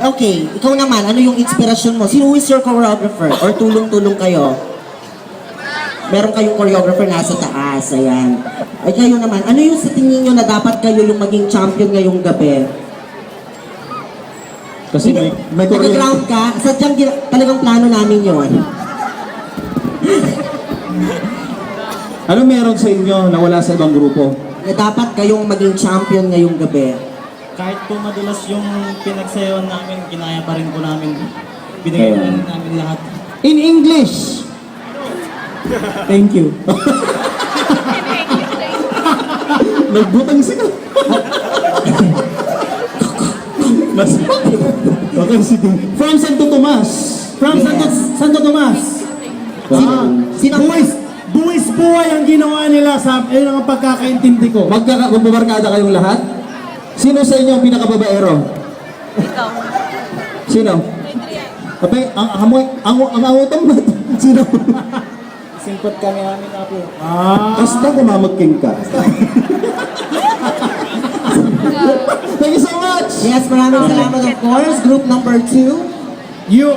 Okay, ikaw naman, ano yung inspirasyon mo? Sino is your choreographer? Or tulong-tulong kayo? Meron kayong choreographer nasa taas, ayan. Ay kayo naman, ano yung sa tingin nyo na dapat kayo yung maging champion ngayong gabi? Kasi may Nag-ground ka, sadyang talagang plano namin yun. Ano meron sa inyo na wala sa ibang grupo? Na dapat kayong maging champion ngayong gabi. Kahit po madulas yung pinagsayawan namin, ginaya pa rin po namin. Binigay pa rin namin lahat. In English! Thank you. Nagbutang sila. Mas okay, sige. From Santo Tomas. From Santo Tomas. Sino? Buwis buhay ang ginawa nila sa ang pagkakaintindi ko. Magbabarkada kayong lahat? Sino sa inyo ang pinakababaero? Ikaw. Sino? Abay, ang autom ba? Sino? Singkot kami namin na po. Kasta kumamagking ka. Thank you so much! Yes, maraming salamat of course. Group number 2. You